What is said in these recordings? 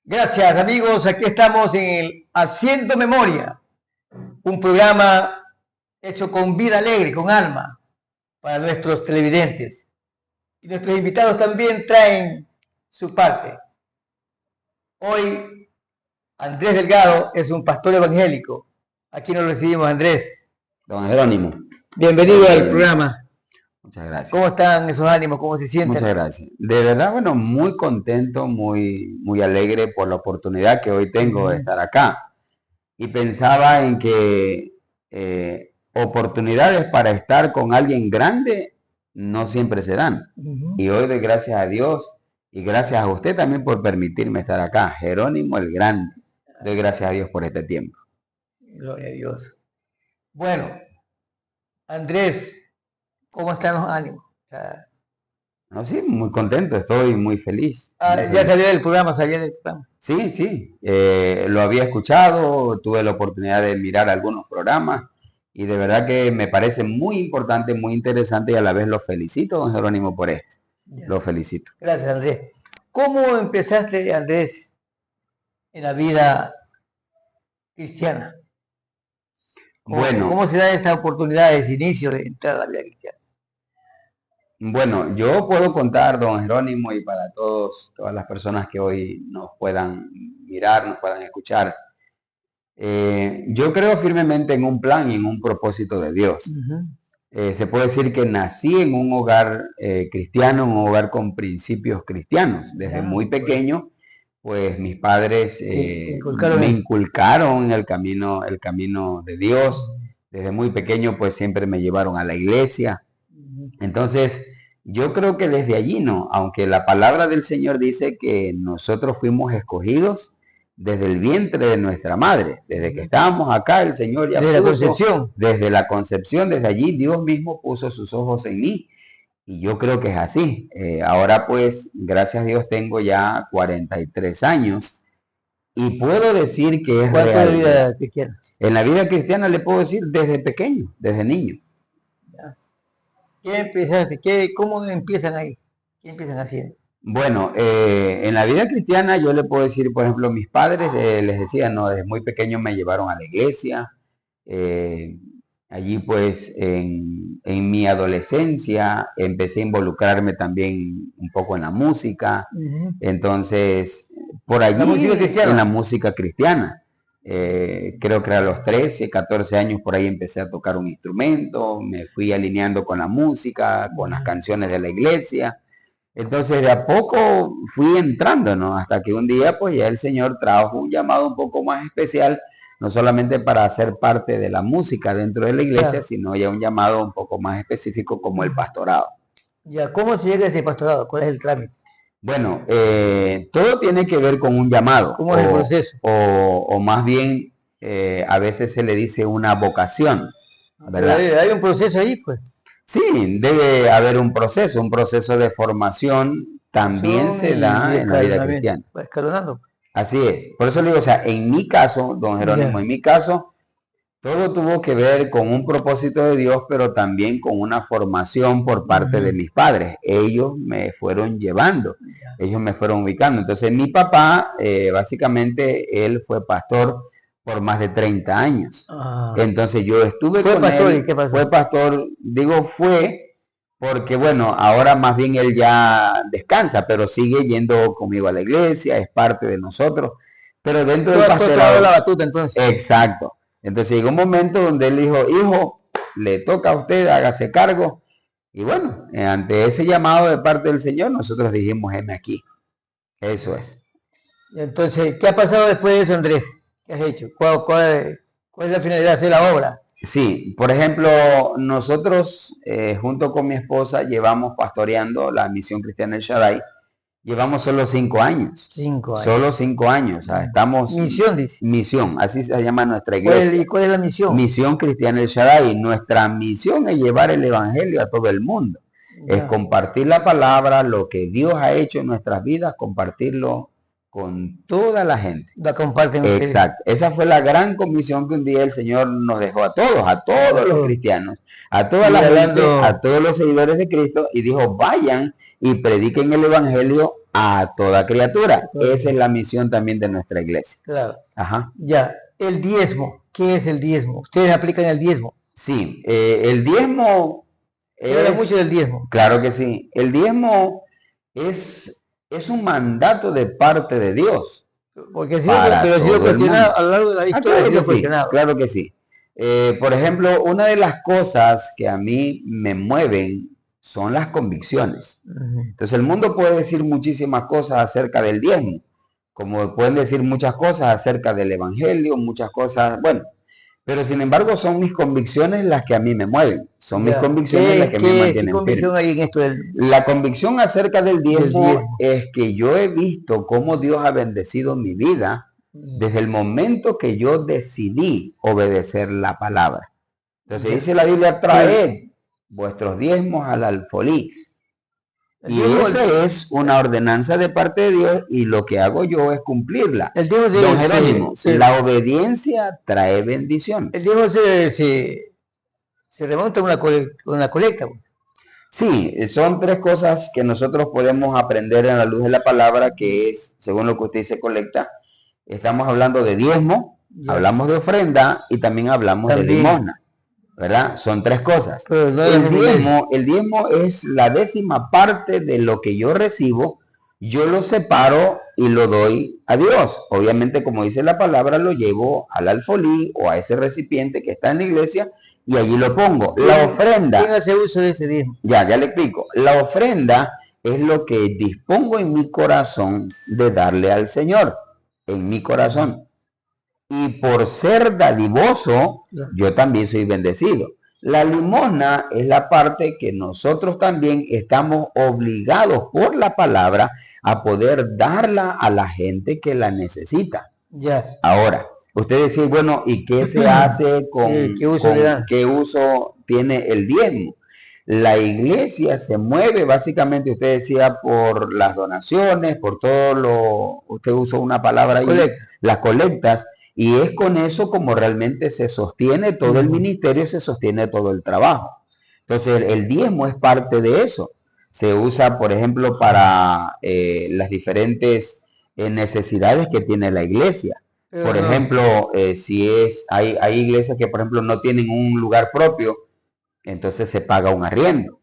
Gracias amigos, aquí estamos en el Haciendo Memoria, un programa hecho con vida alegre, con alma, para nuestros televidentes. Y nuestros invitados también traen su parte. Hoy Andrés Delgado es un pastor evangélico. Aquí nos recibimos, Andrés. Don Jerónimo. Bienvenido al programa. Muchas gracias. ¿Cómo están esos ánimos? ¿Cómo se sienten? Muchas gracias. De verdad, bueno, muy contento, muy alegre por la oportunidad que hoy tengo de estar acá. Y pensaba en que oportunidades para estar con alguien grande no siempre se dan. Y hoy doy gracias a Dios y gracias a usted también por permitirme estar acá. Jerónimo el Grande. Doy gracias a Dios por este tiempo. Gloria a Dios. Bueno, Andrés, ¿cómo están los ánimos? No, sí, muy contento, estoy muy feliz. Ya salía del programa, Sí, lo había escuchado, tuve la oportunidad de mirar algunos programas y de verdad que me parece muy importante, muy interesante y a la vez lo felicito, don Jerónimo, por esto. Ya. Lo felicito. Gracias, Andrés. ¿Cómo empezaste, Andrés, en la vida cristiana? ¿Cómo se dan estas oportunidades de inicio de entrar a la vida cristiana? Bueno, yo puedo contar, don Jerónimo, y para todas las personas que hoy nos puedan mirar, nos puedan escuchar, yo creo firmemente en un plan y en un propósito de Dios. Se puede decir que nací en un hogar cristiano, un hogar con principios cristianos. Desde muy pequeño, pues mis padres me inculcaron el camino de Dios. Desde muy pequeño, pues siempre me llevaron a la iglesia. Entonces, yo creo que desde allí, ¿no? Aunque la palabra del Señor dice que nosotros fuimos escogidos desde el vientre de nuestra madre, desde que estábamos acá, el Señor ya desde la concepción. Desde la concepción, desde allí, Dios mismo puso sus ojos en mí. Y yo creo que es así. Ahora pues, gracias a Dios, tengo ya 43 años y puedo decir que es real. ¿Cuánto de vida cristiana? En la vida cristiana le puedo decir desde pequeño, desde niño. ¿Qué empezaste? ¿Cómo empiezan ahí? ¿Qué empiezan haciendo? Bueno, en la vida cristiana yo le puedo decir, por ejemplo, mis padres les decían, no, desde muy pequeño me llevaron a la iglesia. Allí pues en mi adolescencia empecé a involucrarme también un poco en la música. Entonces, por allí en la música cristiana. Creo que a los 13, 14 años por ahí empecé a tocar un instrumento, me fui alineando con la música, con las canciones de la iglesia. Entonces de a poco fui entrando, ¿no? Hasta que un día pues ya el Señor trajo un llamado un poco más especial, no solamente para ser parte de la música dentro de la iglesia, sino ya un llamado un poco más específico como el pastorado. Ya, ¿cómo se llega a ese pastorado? ¿Cuál es el trámite? Bueno, todo tiene que ver con un llamado. ¿Cómo es el proceso? O más bien, a veces se le dice una vocación, ¿verdad? Hay un proceso ahí, pues. Sí, debe haber un proceso de formación también se da en la vida cristiana. Escalonando. Así es. Por eso le digo, o sea, en mi caso, don Jerónimo, en mi caso, todo tuvo que ver con un propósito de Dios, pero también con una formación por parte de mis padres. Ellos me fueron llevando, ellos me fueron ubicando. Entonces, mi papá, básicamente, él fue pastor por más de 30 años. Entonces, yo estuve con él. ¿Y qué pasó? Fue pastor, digo fue, porque bueno, ahora más bien él ya descansa, pero sigue yendo conmigo a la iglesia, es parte de nosotros. Pero dentro del pastorado... la batuta, entonces. Exacto. Entonces llegó un momento donde él dijo, hijo, le toca a usted, hágase cargo. Y bueno, ante ese llamado de parte del Señor, nosotros dijimos, heme aquí. Eso es. Entonces, ¿qué ha pasado después de eso, Andrés? ¿Qué has hecho? ¿Cuál es la finalidad de hacer la obra? Sí, por ejemplo, nosotros junto con mi esposa llevamos pastoreando la Misión Cristiana El Shaddai. Llevamos solo 5 años. 5 años. Solo 5 años. O sea, estamos... Misión, dice. Misión, así se llama nuestra iglesia. ¿Y cuál es la misión? Misión Cristiana El Shaddai. Nuestra misión es llevar el evangelio a todo el mundo. Es compartir la palabra, lo que Dios ha hecho en nuestras vidas, compartirlo con toda la gente. La comparten ustedes. Exacto. Esa fue la gran comisión que un día el Señor nos dejó a todos los cristianos, a toda la gente, a todos los seguidores de Cristo, y dijo, vayan y prediquen el Evangelio a toda criatura. Esa es la misión también de nuestra iglesia. Claro. Ajá. Ya, el diezmo. ¿Qué es el diezmo? ¿Ustedes aplican el diezmo? Sí, el diezmo Se habla mucho del diezmo. Claro que sí. El diezmo es un mandato de parte de Dios. Porque ha sido cuestionado a lo largo de la historia. Claro que sí. Por ejemplo, una de las cosas que a mí me mueven son las convicciones. Entonces el mundo puede decir muchísimas cosas acerca del diezmo, como pueden decir muchas cosas acerca del evangelio, muchas cosas, bueno, pero sin embargo son mis convicciones las que a mí me mueven, son mis convicciones las que me mantienen ¿qué convicción firme. hay en esto La convicción acerca del diezmo es que yo he visto cómo Dios ha bendecido mi vida desde el momento que yo decidí obedecer la palabra. Entonces dice la Biblia, traed vuestros diezmos al alfolí. Y esa es una ordenanza de parte de Dios y lo que hago yo es cumplirla. Don Jerónimo, la obediencia trae bendición. El diezmo se remonta a una colecta. Sí, son tres cosas que nosotros podemos aprender en la luz de la palabra, que es, según lo que usted dice, colecta. Estamos hablando de diezmo, hablamos de ofrenda y también hablamos de limosna. ¿Verdad? Son tres cosas. El diezmo es la 10ª parte de lo que yo recibo, yo lo separo y lo doy a Dios. Obviamente, como dice la palabra, lo llevo al alfolí o a ese recipiente que está en la iglesia y allí lo pongo. La ofrenda. ¿Quién hace uso de ese diezmo? Ya le explico. La ofrenda es lo que dispongo en mi corazón de darle al Señor, en mi corazón. Y por ser dadivoso, yo también soy bendecido. La limosna es la parte que nosotros también estamos obligados por la palabra a poder darla a la gente que la necesita. Ahora, usted dice, bueno, ¿y qué se hace con qué uso tiene el diezmo? La iglesia se mueve básicamente, usted decía, por las donaciones, por todo usted usó una palabra ahí, las colectas. Y es con eso como realmente se sostiene todo el ministerio, se sostiene todo el trabajo. Entonces el diezmo es parte de eso. Se usa, por ejemplo, para las diferentes necesidades que tiene la iglesia. Por ejemplo, hay iglesias que, por ejemplo, no tienen un lugar propio, entonces se paga un arriendo.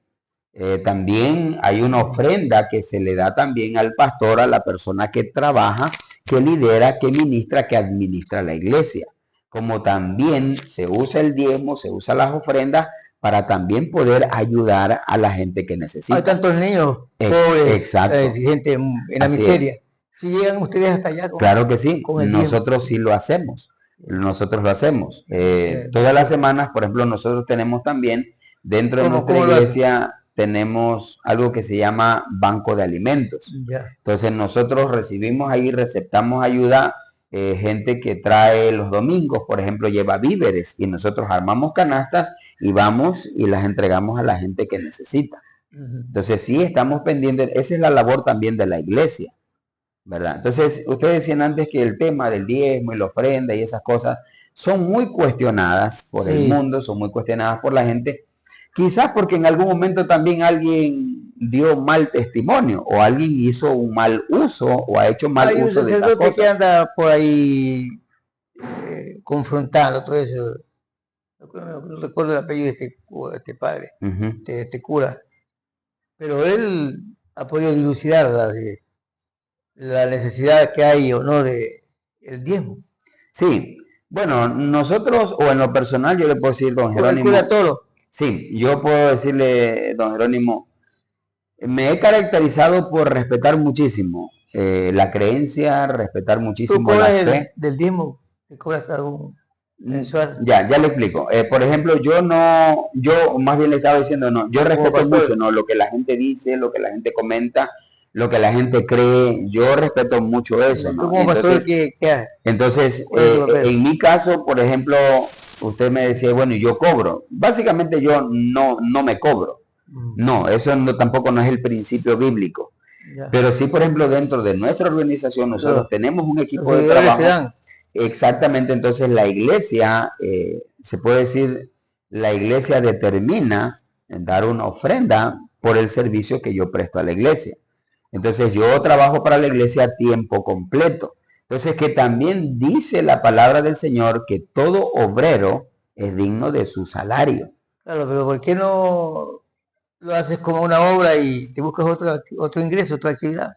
También hay una ofrenda que se le da también al pastor, a la persona que trabaja, que lidera, que ministra, que administra la iglesia. Como también se usa el diezmo, se usa las ofrendas para también poder ayudar a la gente que necesita. Hay tantos niños pobres, gente en la miseria. Si llegan ustedes hasta allá. Claro que sí, nosotros sí lo hacemos. Nosotros lo hacemos. Todas las semanas, por ejemplo, nosotros tenemos también dentro de nuestra iglesia tenemos algo que se llama banco de alimentos. Entonces nosotros recibimos ahí, receptamos ayuda, gente que trae los domingos, por ejemplo, lleva víveres y nosotros armamos canastas y vamos y las entregamos a la gente que necesita. Entonces sí estamos pendientes, esa es la labor también de la iglesia, ¿verdad? Entonces ustedes decían antes que el tema del diezmo y la ofrenda y esas cosas son muy cuestionadas por el mundo, son muy cuestionadas por la gente. Quizás porque en algún momento también alguien dio mal testimonio o alguien hizo un mal uso o ha hecho mal uso de esas cosas. Que anda por ahí confrontando todo eso. No recuerdo el apellido de este padre, este cura. Pero él ha podido dilucidar la necesidad que hay o no de el diezmo. Sí, bueno, nosotros, o en lo personal, yo le puedo decir, don Jerónimo. Sí, yo puedo decirle, don Jerónimo, me he caracterizado por respetar muchísimo la creencia, respetar muchísimo la fe. ¿Del diezmo? ¿Te cobras algún mensual? Ya le explico. Por ejemplo, yo más bien le estaba diciendo, yo respeto mucho, lo que la gente dice, lo que la gente comenta, lo que la gente cree, yo respeto mucho eso, ¿no? Entonces, en mi caso, por ejemplo, usted me decía, bueno, yo cobro. Básicamente yo no me cobro. No, eso tampoco no es el principio bíblico. Ya. Pero sí, por ejemplo, dentro de nuestra organización nosotros Claro. tenemos un Los equipo de seguidores te trabajo. dan. Exactamente, entonces la iglesia, se puede decir, la iglesia determina dar una ofrenda por el servicio que yo presto a la iglesia. Entonces yo trabajo para la iglesia a tiempo completo. Entonces que también dice la palabra del Señor que todo obrero es digno de su salario. Claro, pero ¿por qué no lo haces como una obra y te buscas otro ingreso, otra actividad?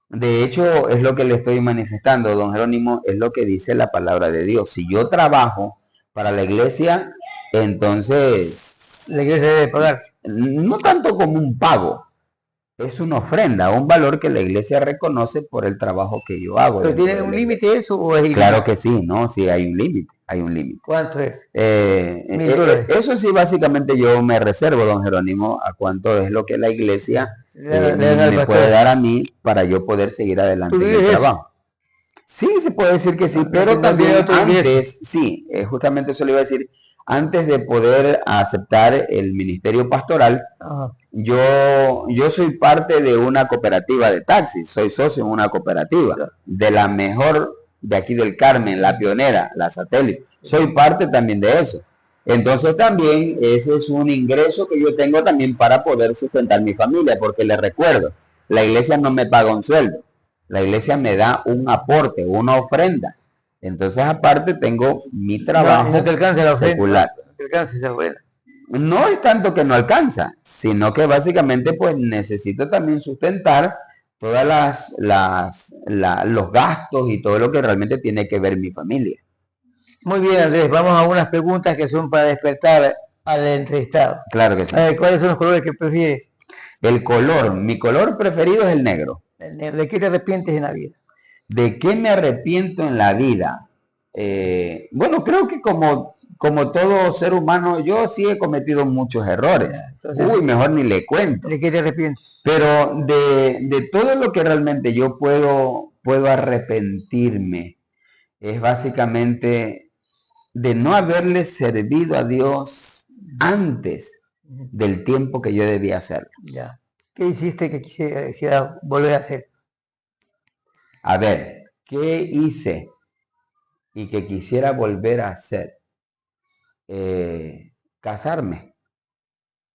De hecho, es lo que le estoy manifestando, don Jerónimo, es lo que dice la palabra de Dios. Si yo trabajo para la iglesia, entonces La iglesia debe pagar. no tanto como un pago, es una ofrenda, un valor que la iglesia reconoce por el trabajo que yo hago ¿Pero dentro tiene de un la límite iglesia. eso o es Claro ilimitado? que sí, ¿no? Sí, hay un límite, hay un límite. ¿Cuánto es? $1000. Eso sí, básicamente yo me reservo, don Jerónimo, a cuánto es lo que la iglesia Le dan al me puede pastor. dar a mí para yo poder seguir ¿Tú adelante en el vives de eso? trabajo. Sí, se puede decir que sí, No, pero no tiene también otro ingreso. antes, sí, justamente eso le iba a decir, antes de poder aceptar el ministerio pastoral, Ajá. yo soy parte de una cooperativa de taxis, soy socio en una cooperativa, de la mejor de aquí del Carmen, la pionera, la satélite. Soy parte también de eso. Entonces también ese es un ingreso que yo tengo también para poder sustentar mi familia, porque les recuerdo, la iglesia no me paga un sueldo, la iglesia me da un aporte, una ofrenda. Entonces aparte tengo mi No, y no trabajo te alcanza la ofrenda. secular. No te alcanza esa ofrenda. No es tanto que no alcanza, sino que básicamente pues necesito también sustentar todas los gastos y todo lo que realmente tiene que ver mi familia. Muy bien, Andrés, vamos a unas preguntas que son para despertar al entrevistado. Claro que sí. A ver, ¿cuáles son los colores que prefieres? El color, mi color preferido es el negro. ¿De qué te arrepientes en la vida? ¿De qué me arrepiento en la vida? Bueno, creo que como todo ser humano, yo sí he cometido muchos errores. Ya, entonces, Uy, mejor ni le cuento. ¿de qué te arrepientes? Pero de todo lo que realmente yo puedo arrepentirme, es básicamente de no haberle servido a Dios antes del tiempo que yo debía hacerlo. Ya. ¿Qué hiciste que quisiera volver a hacer? A ver, ¿qué hice y que quisiera volver a hacer? Casarme.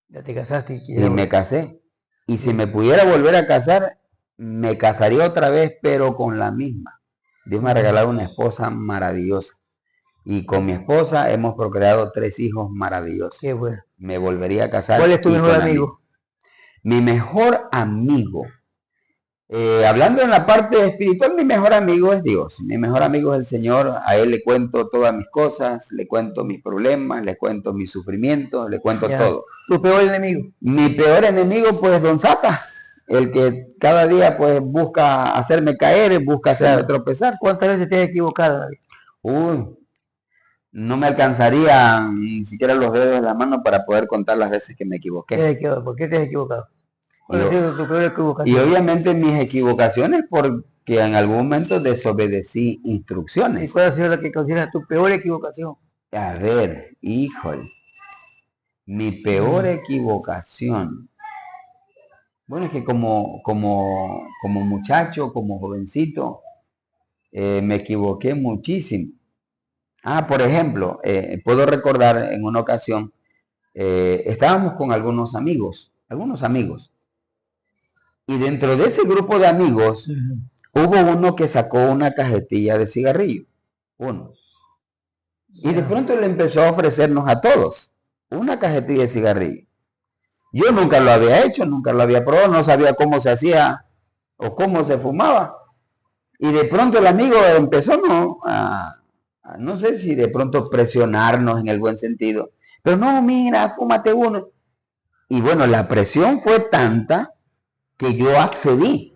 Ya te casaste y Y quisieras me volver. casé. Y si Sí. me pudiera volver a casar, me casaría otra vez, pero con la misma. Dios me ha regalado una esposa maravillosa. Y con mi esposa hemos procreado 3 hijos maravillosos. Qué bueno. Me volvería a casar. ¿Cuál es tu y mejor con la amigo? misma. Mi mejor amigo. Hablando en la parte espiritual, mi mejor amigo es Dios. Mi mejor amigo es el Señor. A Él le cuento todas mis cosas, le cuento mis problemas, le cuento mis sufrimientos, le cuento Ya. todo. ¿Tu peor enemigo? Mi peor enemigo, pues, Don Zapa. El que cada día, pues, busca hacerme caer, busca hacerme Claro. tropezar. ¿Cuántas veces te has equivocado, David? Uy, no me alcanzarían ni siquiera los dedos de la mano para poder contar las veces que me equivoqué. ¿Por qué te has equivocado? ¿Cuál Y, ha sido tu peor y equivocación? obviamente mis equivocaciones porque en algún momento desobedecí ¿Y instrucciones. cuál ha sido la que consideras tu peor equivocación? A ver, híjole, mi peor equivocación. Bueno, es que como muchacho, como jovencito, me equivoqué muchísimo. Por ejemplo, puedo recordar en una ocasión, estábamos con algunos amigos, y dentro de ese grupo de amigos hubo uno que sacó una cajetilla de cigarrillo, uno. Y de Ya. pronto le empezó a ofrecernos a todos una cajetilla de cigarrillo. Yo nunca lo había hecho, nunca lo había probado, no sabía cómo se hacía o cómo se fumaba. Y de pronto el amigo empezó, ¿no? No sé si de pronto presionarnos en el buen sentido, pero no, mira, fúmate uno. Y bueno, la presión fue tanta que yo accedí.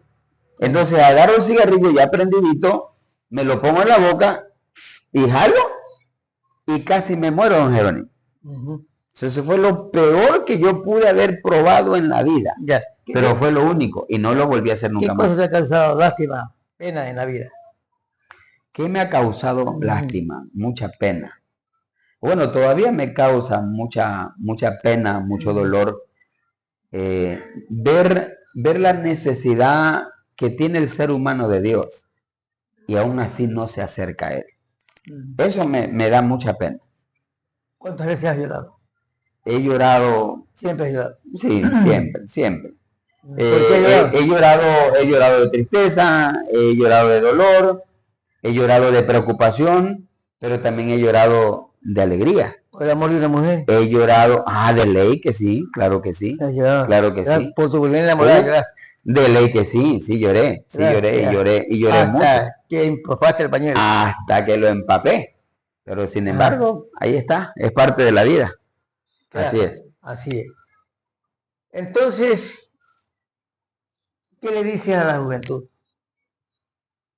Entonces agarro el cigarrillo ya prendidito, me lo pongo en la boca y jalo y casi me muero, don Jerónimo. Eso fue lo peor que yo pude haber probado en la vida. Ya. Pero fue lo único y no lo volví a hacer nunca ¿Qué cosas más. te ha causado lástima, pena en la vida? ¿Qué me ha causado lástima? Mucha pena. Bueno, todavía me causa mucha pena, mucho dolor ver la necesidad que tiene el ser humano de Dios y aún así no se acerca a Él. Eso me da mucha pena. ¿Cuántas veces has llorado? He llorado, Siempre has llorado. sí, siempre. ¿Por qué has llorado? He llorado de tristeza, he llorado de dolor, he llorado de preocupación, pero también he llorado de alegría. ¿Por el amor de una mujer? He llorado, de ley que sí, claro que sí, Has llorado. claro que sí. Por tu primera enamorada, llorar. De ley que sí, lloré, y lloré mucho. Hasta que empapaste el pañuelo. Hasta que lo empapé. Pero sin embargo, ahí está, es parte de la vida. Claro, Así es. Así es. Entonces, ¿qué le dices a la juventud?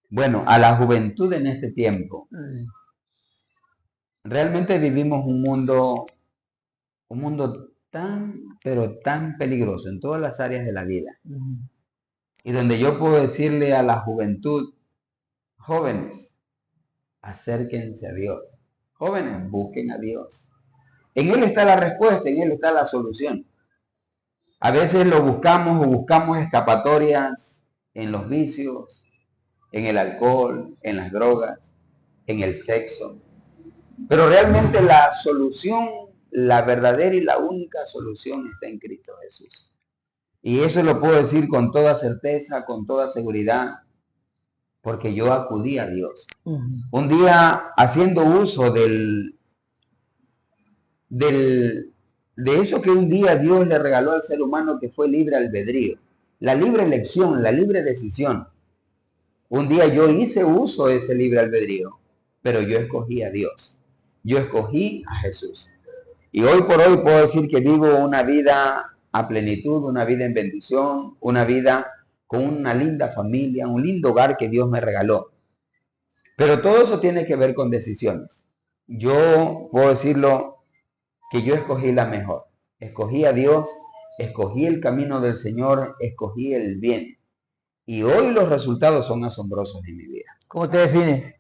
Bueno, a la juventud en este tiempo, realmente vivimos un mundo tan, pero tan peligroso en todas las áreas de la vida. Y donde yo puedo decirle a la juventud, jóvenes, acérquense a Dios. Jóvenes, busquen a Dios. En Él está la respuesta, en Él está la solución. A veces lo buscamos o buscamos escapatorias en los vicios, en el alcohol, en las drogas, en el sexo. Pero realmente la solución, la verdadera y la única solución está en Cristo Jesús. Y eso lo puedo decir con toda certeza, con toda seguridad, porque yo acudí a Dios. Un día haciendo uso de eso que un día Dios le regaló al ser humano, que fue libre albedrío, la libre elección, la libre decisión. Un día yo hice uso de ese libre albedrío, pero yo escogí a Dios. Yo escogí a Jesús. Y hoy por hoy puedo decir que vivo una vida a plenitud, una vida en bendición, una vida con una linda familia, un lindo hogar que Dios me regaló. Pero todo eso tiene que ver con decisiones. Yo puedo decirlo que yo escogí la mejor. Escogí a Dios, escogí el camino del Señor, escogí el bien. Y hoy los resultados son asombrosos en mi vida. ¿Cómo te defines?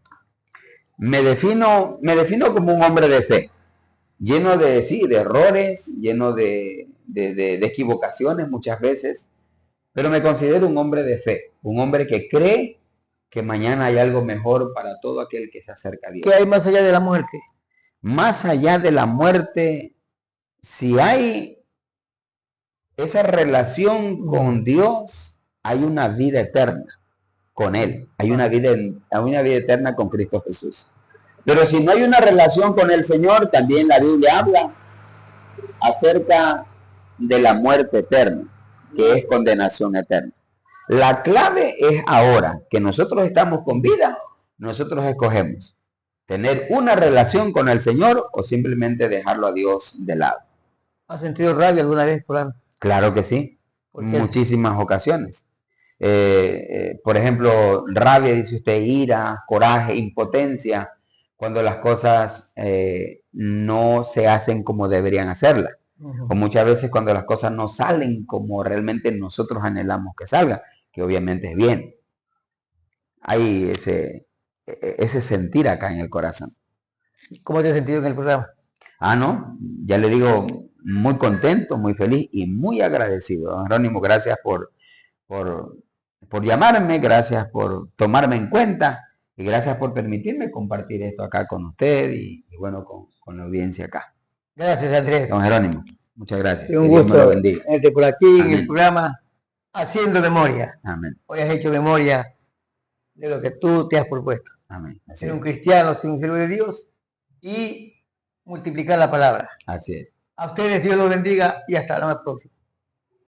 Me defino como un hombre de fe, lleno de errores, lleno de equivocaciones muchas veces, pero me considero un hombre de fe, un hombre que cree que mañana hay algo mejor para todo aquel que se acerca a Dios. ¿Qué hay más allá de la muerte? Más allá de la muerte, si hay esa relación con Dios, hay una vida eterna con Él, hay una vida eterna con Cristo Jesús. Pero si no hay una relación con el Señor, también la Biblia habla acerca de la muerte eterna, que es condenación eterna. La clave es ahora que nosotros estamos con vida, nosotros escogemos tener una relación con el Señor o simplemente dejarlo a Dios de lado. ¿Has sentido rabia alguna vez, Fulano? Claro que sí, muchísimas ocasiones. Por ejemplo, rabia, dice usted, ira, coraje, impotencia, cuando las cosas no se hacen como deberían hacerlas. O muchas veces cuando las cosas no salen como realmente nosotros anhelamos que salgan, que obviamente es bien. Hay ese sentir acá en el corazón. ¿Cómo te has sentido en el programa? No, ya le digo, muy contento, muy feliz y muy agradecido. Don Jerónimo, gracias por llamarme, gracias por tomarme en cuenta y gracias por permitirme compartir esto acá con usted y bueno, con la audiencia acá. Gracias, Andrés. Don Jerónimo, muchas gracias. Un gusto Dios me lo bendiga. tenerte por aquí. Amén. En el programa Haciendo Memoria. Amén. Hoy has hecho memoria de lo que tú te has propuesto. Amén. Ser un cristiano, ser un siervo de Dios y multiplicar la palabra. Así es. A ustedes Dios los bendiga y hasta la próxima.